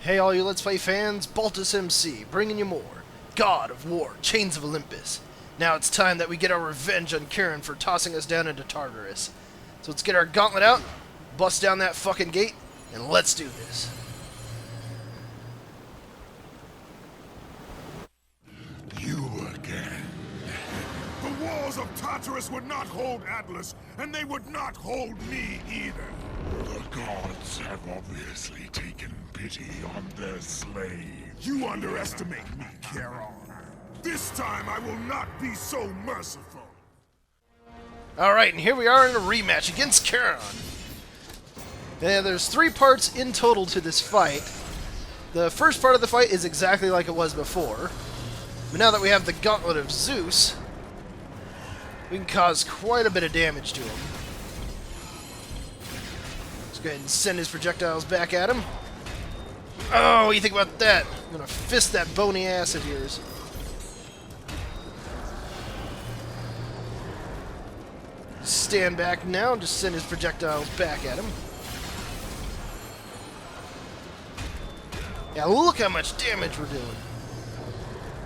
Hey all you Let's Play fans, Baltus MC, bringing you more. God of War, Chains of Olympus. Now it's time that we get our revenge on Charon for tossing us down into Tartarus. So let's get our gauntlet out, bust down that fucking gate, and let's do this. You again. The walls of Tartarus would not hold Atlas, and they would not hold me either. The gods have obviously taken pity on their slave. You underestimate me, Charon. This time I will not be so merciful. Alright, and here we are in a rematch against Charon. And there's 3 parts in total to this fight. The first part of the fight is exactly like it was before. But now that we have the Gauntlet of Zeus, we can cause quite a bit of damage to him. Let's go ahead and send his projectiles back at him. Oh, what do you think about that? I'm gonna fist that bony ass of yours. Stand back now and just send his projectiles back at him. Yeah, look how much damage we're doing.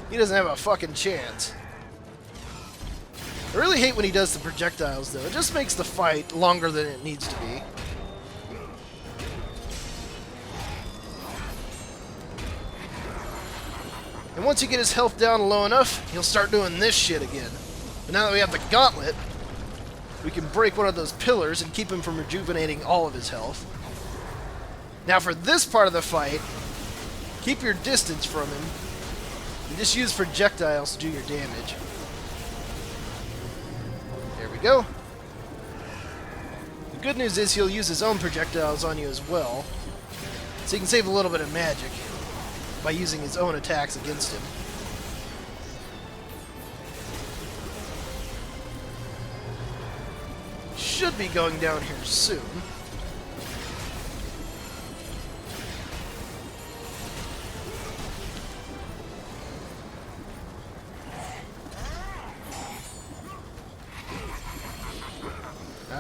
He doesn't have a fucking chance. I really hate when he does the projectiles, though. It just makes the fight longer than it needs to be. And once you get his health down low enough, he'll start doing this shit again. But now that we have the gauntlet, we can break one of those pillars and keep him from rejuvenating all of his health. Now for this part of the fight, keep your distance from him and just use projectiles to do your damage. There we go. The good news is he'll use his own projectiles on you as well, so he can save a little bit of magic by using his own attacks against him. Should be going down here soon.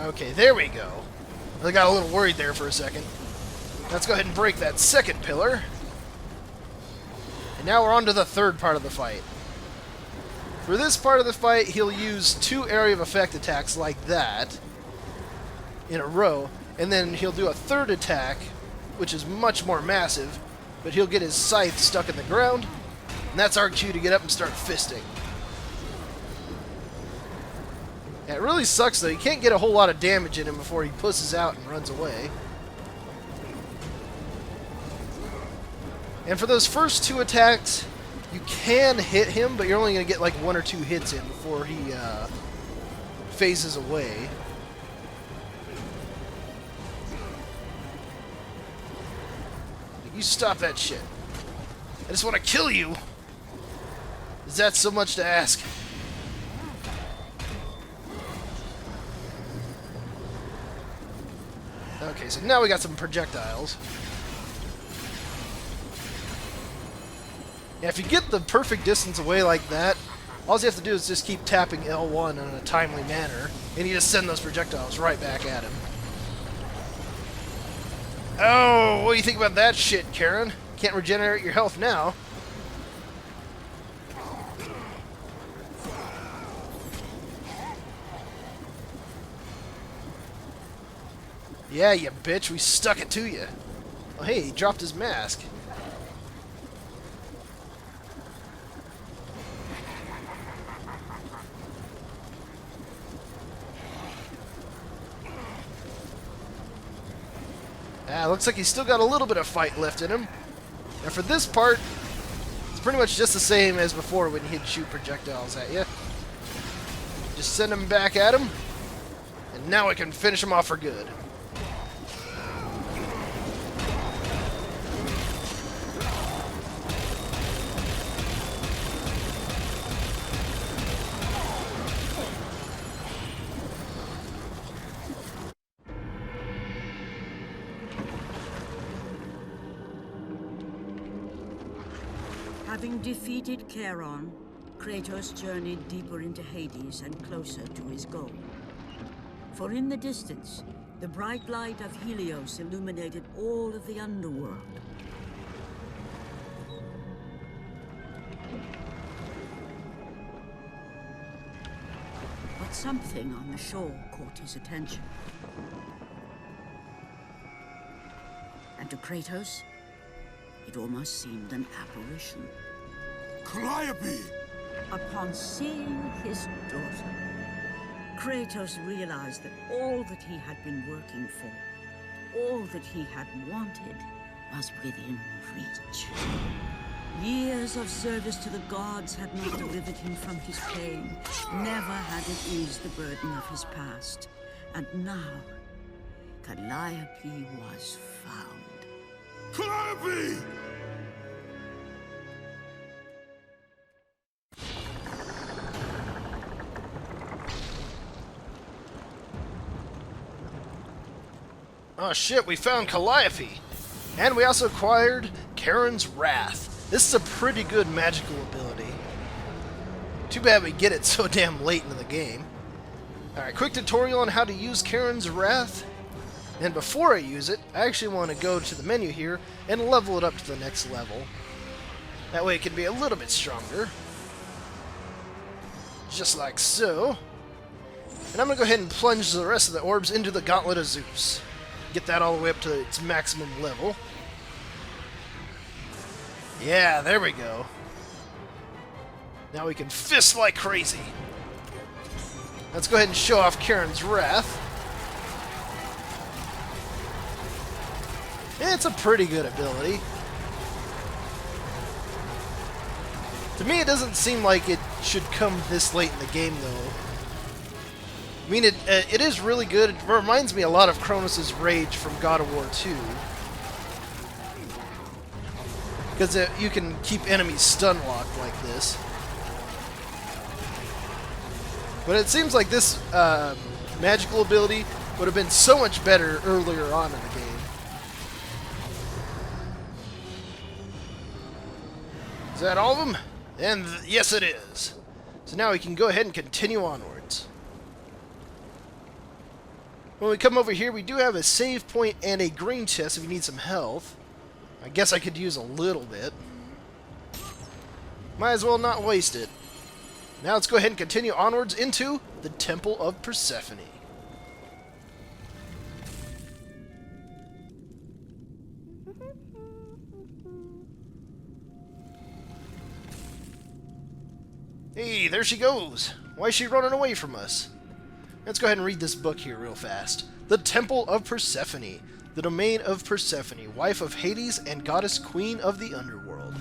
Okay, there we go. I got a little worried there for a second. Let's go ahead and break that second pillar. And now we're on to the third part of the fight. For this part of the fight, he'll use 2 area of effect attacks like that in a row, and then he'll do a third attack, which is much more massive, but he'll get his scythe stuck in the ground, and that's our cue to get up and start fisting. Yeah, it really sucks, though. You can't get a whole lot of damage in him before he pusses out and runs away. And for those first 2 attacks, you can hit him, but you're only going to get like 1 or 2 hits in before he phases away. You stop that shit. I just want to kill you. Is that so much to ask? Okay, so now we got some projectiles. Yeah, if you get the perfect distance away like that, all you have to do is just keep tapping L1 in a timely manner, and you just send those projectiles right back at him. Oh, what do you think about that shit, Charon? Can't regenerate your health now. Yeah, you bitch, we stuck it to you. Oh, hey, he dropped his mask. Looks like he's still got a little bit of fight left in him. And for this part, it's pretty much just the same as before when he'd shoot projectiles at you. Just send him back at him, and now we can finish him off for good. Having defeated Charon, Kratos journeyed deeper into Hades and closer to his goal. For in the distance, The bright light of Helios illuminated all of the underworld. something on the shore caught his attention. And to Kratos, it almost seemed an apparition. Calliope! Upon seeing his daughter, Kratos realized that all that he had been working for, all that he had wanted, was within reach. Years of service to the gods had not delivered him from his pain. Never had it eased the burden of his past. And now, Calliope was found. Calliope! Oh shit, we found Calliope! And we also acquired Charon's Wrath. This is a pretty good magical ability. Too bad we get it so damn late in the game. Alright, quick tutorial on how to use Charon's Wrath. And before I use it, I actually want to go to the menu here and level it up to the next level. That way it can be a little bit stronger. Just like so. And I'm going to go ahead and plunge the rest of the orbs into the Gauntlet of Zeus. Get that all the way up to its maximum level. Yeah, there we go. Now we can fist like crazy. Let's go ahead and show off Charon's Wrath. It's a pretty good ability. To me, it doesn't seem like it should come this late in the game, though. I mean, it is really good. It reminds me a lot of Kratos' Rage from God of War 2. Because you can keep enemies stun-locked like this. But it seems like this magical ability would have been so much better earlier on in the game. Is that all of them? And yes, it is. So now we can go ahead and continue onwards. When we come over here, we do have a save point and a green chest if you need some health. I guess I could use a little bit. Might as well not waste it. Now let's go ahead and continue onwards into the Temple of Persephone. Hey, there she goes. Why is she running away from us? Let's go ahead and read this book here real fast. The Temple of Persephone, the domain of Persephone, wife of Hades and goddess queen of the underworld.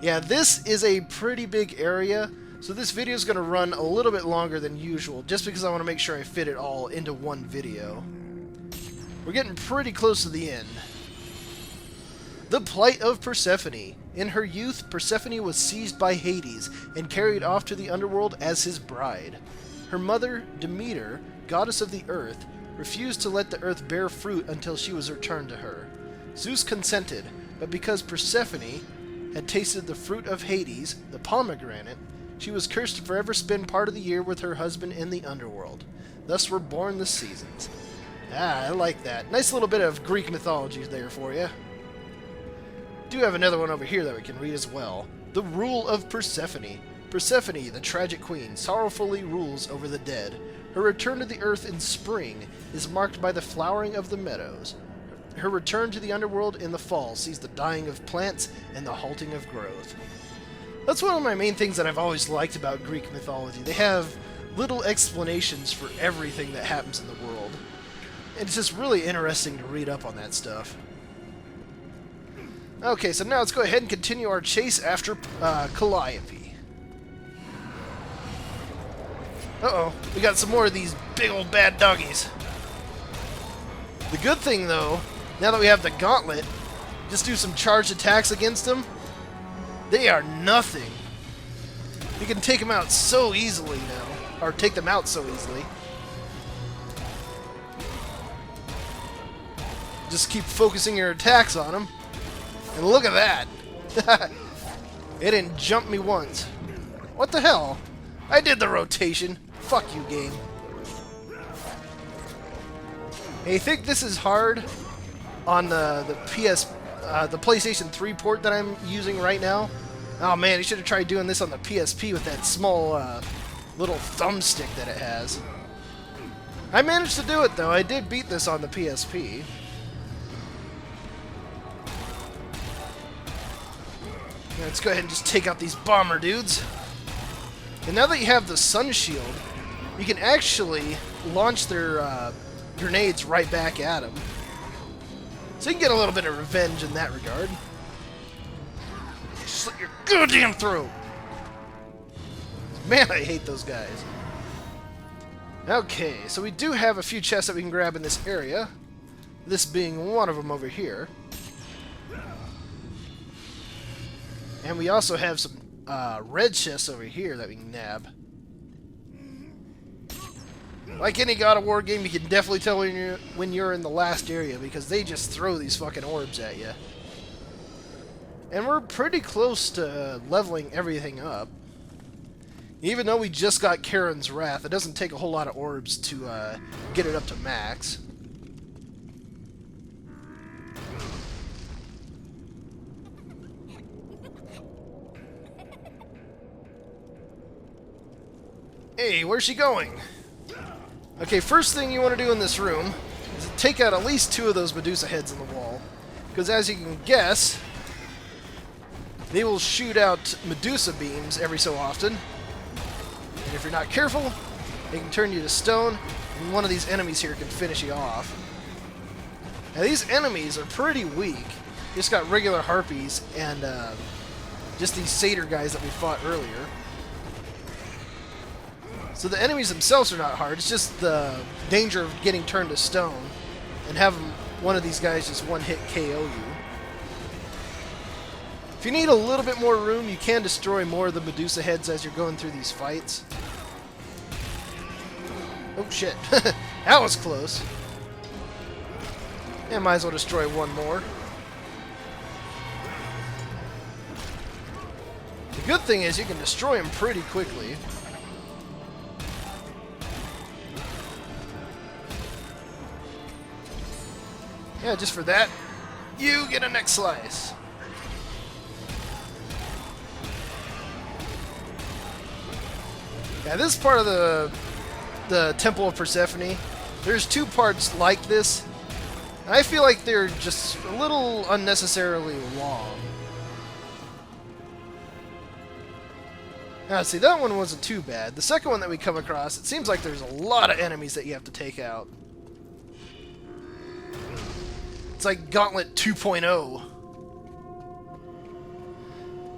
Yeah, this is a pretty big area, so this video is going to run a little bit longer than usual, just because I want to make sure I fit it all into one video. We're getting pretty close to the end. The plight of Persephone. In her youth, Persephone was seized by Hades and carried off to the underworld as his bride. Her mother, Demeter, goddess of the earth, refused to let the earth bear fruit until she was returned to her. Zeus consented, but because Persephone had tasted the fruit of Hades, the pomegranate, she was cursed to forever spend part of the year with her husband in the underworld. Thus were born the seasons. Ah, I like that. Nice little bit of Greek mythology there for you. Do have another one over here that we can read as well. The Rule of Persephone. Persephone, the tragic queen, sorrowfully rules over the dead. Her return to the earth in spring is marked by the flowering of the meadows. Her return to the underworld in the fall sees the dying of plants and the halting of growth. That's one of my main things that I've always liked about Greek mythology. They have little explanations for everything that happens in the world. And it's just really interesting to read up on that stuff. Okay, so now let's go ahead and continue our chase after Calliope. Uh-oh, we got some more of these big old bad doggies. The good thing, though, now that we have the gauntlet, just do some charged attacks against them. They are nothing. We can take them out so easily now. Or take them out so easily. Just keep focusing your attacks on them. And look at that! It didn't jump me once. What the hell? I did the rotation. Fuck you, game. Hey, you think this is hard on the PlayStation 3 port that I'm using right now? Oh man, you should have tried doing this on the PSP with that small little thumbstick that it has. I managed to do it, though. I did beat this on the PSP. Let's go ahead and just take out these bomber dudes. And now that you have the sun shield, you can actually launch their grenades right back at them. So you can get a little bit of revenge in that regard. Slit your goddamn throat! Man, I hate those guys. Okay, so we do have a few chests that we can grab in this area. This being one of them over here. And we also have some red chests over here that we can nab. Like any God of War game, you can definitely tell when you're in the last area because they just throw these fucking orbs at you. And we're pretty close to leveling everything up. Even though we just got Charon's Wrath, it doesn't take a whole lot of orbs to get it up to max. Hey, where's she going? Okay, first thing you want to do in this room is take out at least 2 of those Medusa heads in the wall. Because as you can guess, they will shoot out Medusa beams every so often. And if you're not careful, they can turn you to stone, and one of these enemies here can finish you off. Now these enemies are pretty weak. Just got regular harpies and just these satyr guys that we fought earlier. So the enemies themselves are not hard, it's just the danger of getting turned to stone and having one of these guys just one-hit KO you. If you need a little bit more room, you can destroy more of the Medusa heads as you're going through these fights. Oh shit, that was close. Yeah, might as well destroy one more. The good thing is you can destroy them pretty quickly. Yeah, just for that, you get a neck slice. Yeah, this part of the Temple of Persephone, there's 2 parts like this. And I feel like they're just a little unnecessarily long. Now, see, that one wasn't too bad. The second one that we come across, it seems like there's a lot of enemies that you have to take out. It's like Gauntlet 2.0.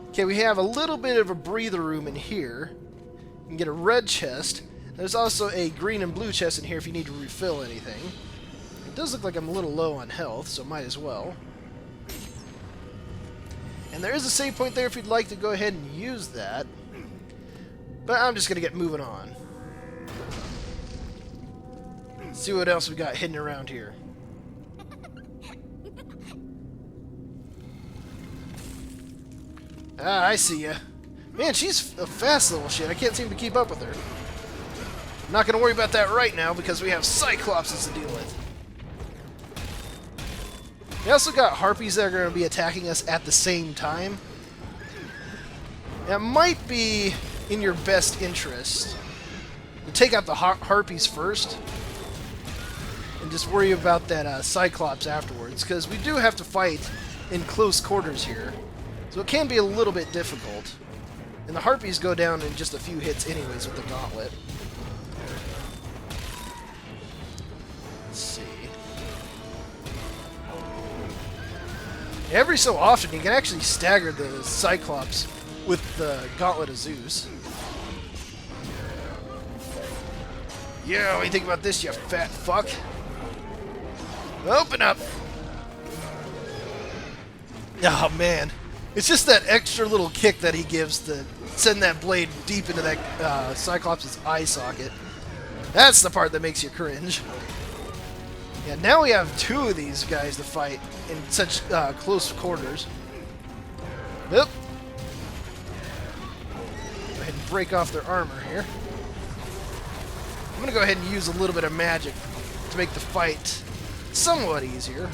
Okay, we have a little bit of a breather room in here. You can get a red chest. There's also a green and blue chest in here if you need to refill anything. It does look like I'm a little low on health, so might as well. And there is a save point there if you'd like to go ahead and use that. But I'm just going to get moving on. Let's see what else we got hidden around here. Ah, I see ya. Man, she's a fast little shit. I can't seem to keep up with her. I'm not going to worry about that right now because we have Cyclopses to deal with. We also got Harpies that are going to be attacking us at the same time. It might be in your best interest to take out the Harpies first and just worry about that Cyclops afterwards, because we do have to fight in close quarters here. So it can be a little bit difficult. And the Harpies go down in just a few hits anyways with the Gauntlet. Let's see. Every so often you can actually stagger the Cyclops with the Gauntlet of Zeus. Yo, what do you think about this, you fat fuck? Open up! Oh man. It's just that extra little kick that he gives to send that blade deep into that Cyclops' eye socket. That's the part that makes you cringe. Yeah, now we have 2 of these guys to fight in such close quarters. Yep. Go ahead and break off their armor here. I'm going to go ahead and use a little bit of magic to make the fight somewhat easier.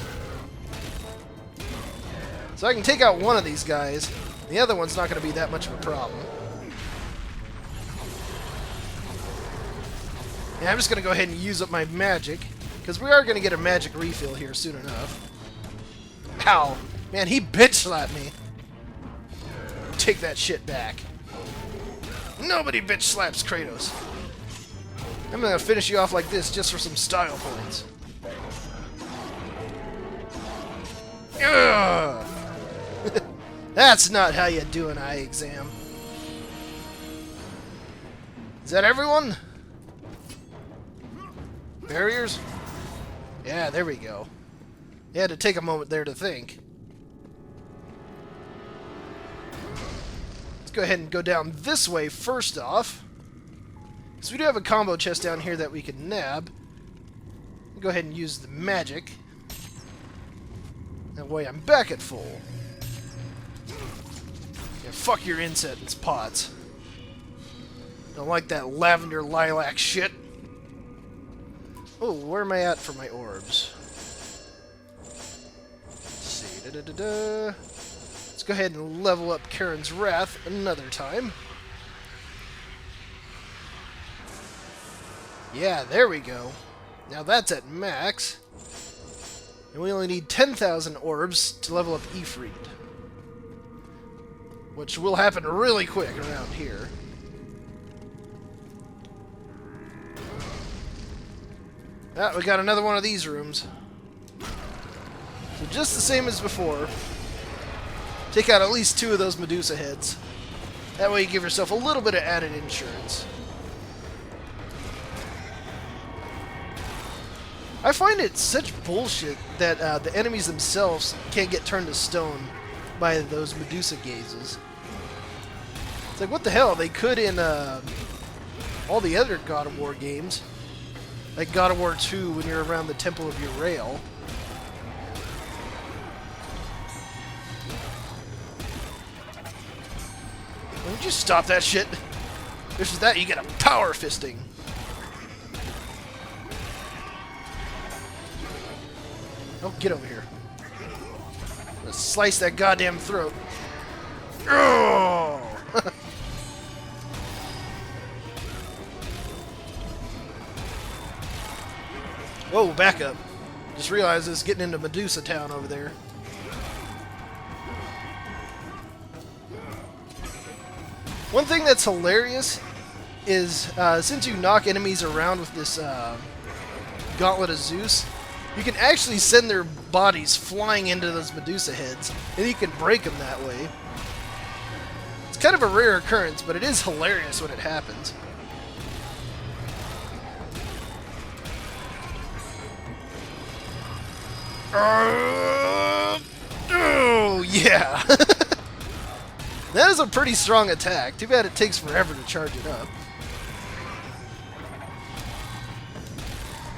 So I can take out one of these guys. The other one's not going to be that much of a problem. And I'm just going to go ahead and use up my magic, because we are going to get a magic refill here soon enough. Ow! Man, he bitch slapped me. Take that shit back. Nobody bitch slaps Kratos. I'm going to finish you off like this just for some style points. Ugh! That's not how you do an eye exam. Is that everyone? Barriers? Yeah, there we go. You had to take a moment there to think. Let's go ahead and go down this way first off. So we do have a combo chest down here that we can nab. Go ahead and use the magic. That way I'm back at full. Yeah, fuck your incense pots. Don't like that lavender lilac shit. Oh, where am I at for my orbs? Let's see. Let's go ahead and level up Charon's Wrath another time. Yeah, there we go. Now that's at max. And we only need 10,000 orbs to level up Ifrit. Which will happen really quick around here. Ah, we got another one of these rooms. So just the same as before. Take out at least 2 of those Medusa heads. That way you give yourself a little bit of added insurance. I find it such bullshit that the enemies themselves can't get turned to stone by those Medusa gazes. It's like, what the hell? They could in all the other God of War games. Like God of War 2 when you're around the Temple of Urael. Would you stop that shit? This is that, you get a power fisting. Oh, get over here. Let's slice that goddamn throat. Oh! Whoa, back up. Just realized it's getting into Medusa Town over there. One thing that's hilarious is since you knock enemies around with this Gauntlet of Zeus, you can actually send their bodies flying into those Medusa heads, and you can break them that way. It's kind of a rare occurrence, but it is hilarious when it happens. Oh, yeah! That is a pretty strong attack. Too bad it takes forever to charge it up.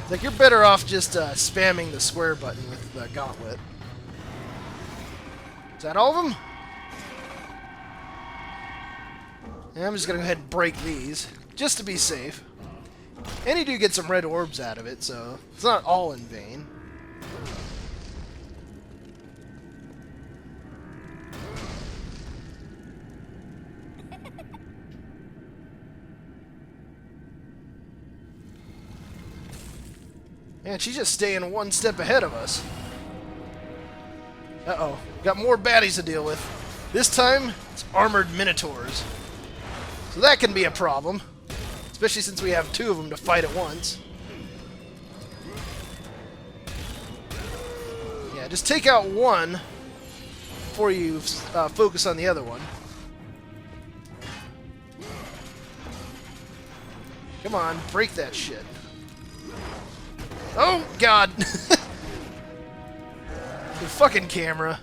Like, you're better off just spamming the square button with the gauntlet. Is that all of them? And I'm just going to go ahead and break these, just to be safe. And you do get some red orbs out of it, so it's not all in vain. And she's just staying one step ahead of us. Uh-oh. Got more baddies to deal with. This time, it's armored minotaurs. So that can be a problem. Especially since we have 2 of them to fight at once. Yeah, just take out one before you focus on the other one. Come on, break that shit. Oh, God! The fucking camera.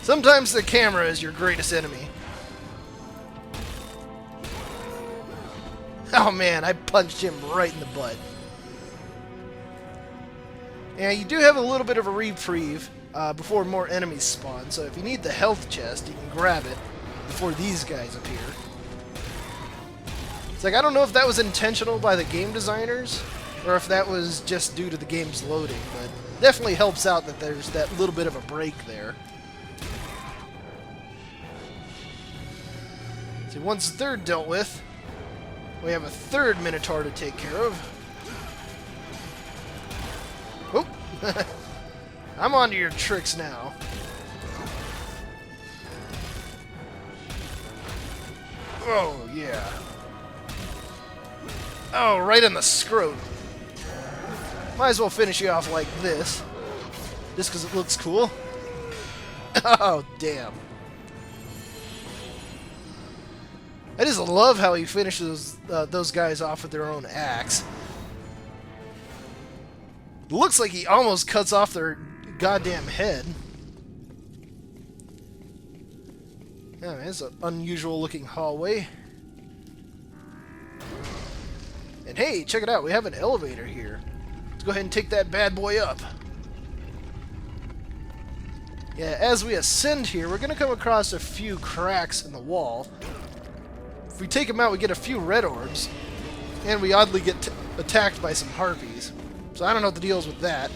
Sometimes the camera is your greatest enemy. Oh man, I punched him right in the butt. And you do have a little bit of a reprieve before more enemies spawn, so if you need the health chest, you can grab it before these guys appear. It's like, I don't know if that was intentional by the game designers, or if that was just due to the game's loading, but definitely helps out that there's that little bit of a break there. See, once they're dealt with, We have a third Minotaur to take care of. Oh! I'm onto your tricks now. Oh, yeah. Oh, right in the scrot. Might as well finish you off like this. Just because it looks cool. Oh, damn. I just love how he finishes those guys off with their own axe. Looks like he almost cuts off their goddamn head. Oh, it's an unusual looking hallway. And hey, check it out, we have an elevator here. Let's go ahead and take that bad boy up. Yeah, as we ascend here, we're going to come across a few cracks in the wall. If we take them out, we get a few red orbs. And we oddly get attacked by some harpies. So I don't know what the deal is with that.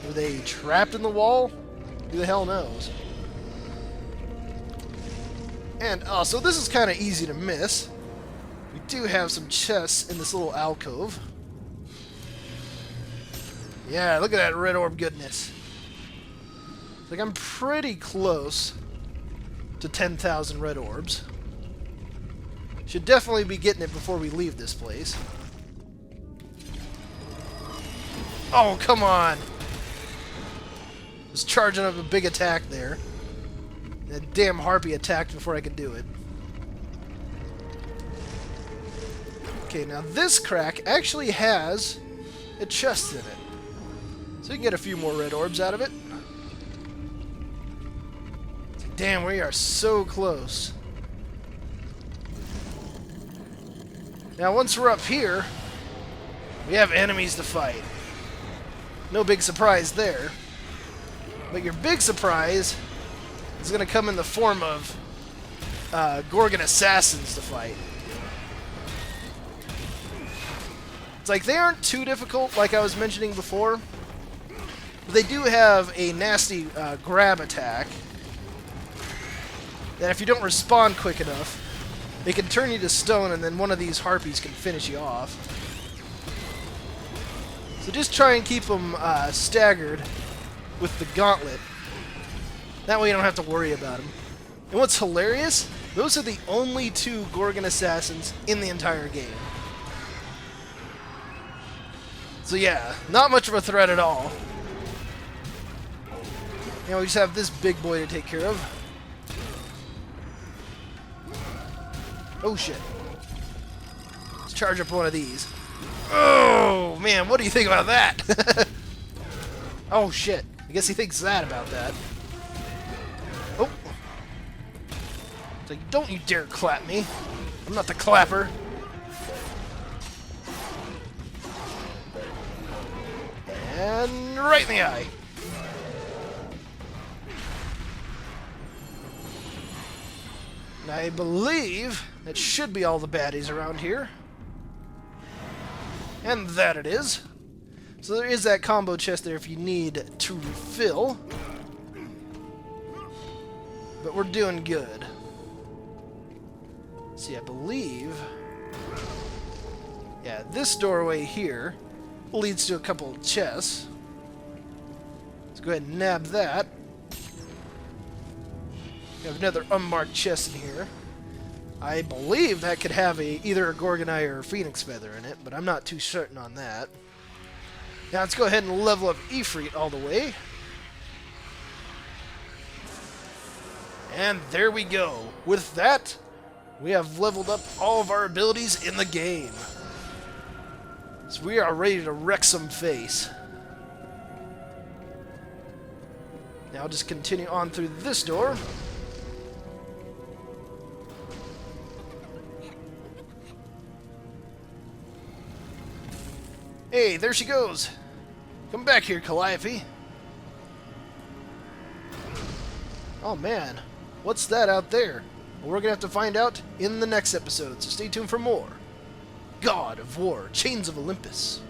Were they trapped in the wall? Who the hell knows? And also, this is kind of easy to miss. We do have some chests in this little alcove. Yeah, look at that red orb goodness. Like, I'm pretty close to 10,000 red orbs. Should definitely be getting it before we leave this place. Oh, come on! Was charging up a big attack there. That damn harpy attacked before I could do it. Okay, now this crack actually has a chest in it. So we can get a few more red orbs out of it. Damn, we are so close. Now, once we're up here, we have enemies to fight. No big surprise there. But your big surprise is going to come in the form of Gorgon assassins to fight. It's like they aren't too difficult, like I was mentioning before. But they do have a nasty grab attack that if you don't respond quick enough, they can turn you to stone, and then one of these harpies can finish you off. So just try and keep them staggered with the gauntlet. That way you don't have to worry about them. And what's hilarious, those are the only two Gorgon assassins in the entire game. So yeah, not much of a threat at all. Now we just have this big boy to take care of. Oh shit. Let's charge up one of these. Oh man, what do you think about that? Oh shit. I guess he thinks that about that. Oh. It's like, don't you dare clap me. I'm not the clapper. And right in the eye. And I believe that should be all the baddies around here. And that it is. So there is that combo chest there if you need to refill. But we're doing good. See, I believe... yeah, this doorway here leads to a couple of chests. Let's go ahead and nab that. We have another unmarked chest in here. I believe that could have either a Gorgon Eye or a Phoenix Feather in it, but I'm not too certain on that. Now let's go ahead and level up Ifrit all the way. And there we go. With that, we have leveled up all of our abilities in the game. So we are ready to wreck some face. Now I'll just continue on through this door. Hey, there she goes. Come back here, Calliope. Oh man, what's that out there? Well, we're gonna have to find out in the next episode, so stay tuned for more. God of War, Chains of Olympus.